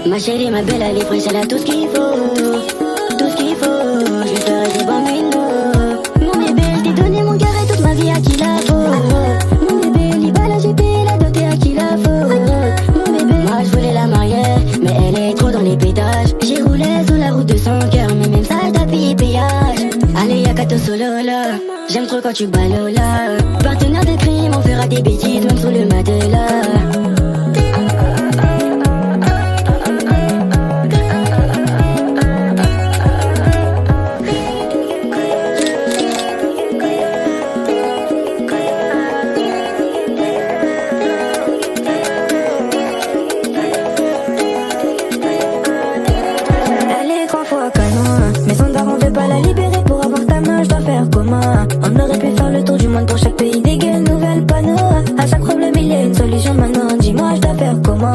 Ma chérie, ma belle, elle est fraîche, elle a tout ce qu'il faut. Tout ce qu'il faut, je lui ferai des bambino. Mon bébé, je t'ai donné mon cœur et toute ma vie à qui la faut. Mon bébé, l'Ibala, j'ai payé la dot et à qui la faut. Mon bébé, moi je voulais la marier, mais elle est trop dans les pétages. J'ai roulé sur la route de son cœur, mais même ça, t'as payé péage. Allez, y'a qu'à solo là, j'aime trop quand tu balles là. Partenaire de crime, on fera des bêtises même sous le matelas. Mais son daron veut pas la libérer pour avoir ta main, je dois faire comment? On aurait pu faire le tour du monde pour chaque pays, des gueules, nouvelles panneaux. À chaque problème il y a une solution maintenant, dis-moi je dois faire comment?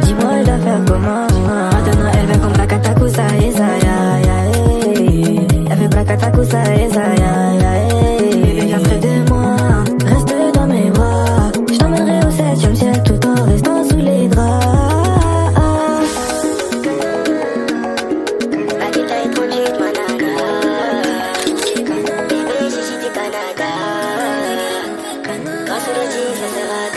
Dis-moi je dois faire comment? Maintenant elle veut comme Blakatakusa, esa, ya, ya, eh. Elle veut Blakatakusa, esa, ya, ya, eh. Bébé viens près de moi, reste dans mes bras. Je t'emmènerai au 7e ciel tout en restant sous les draps. Grâce au logis, ça sera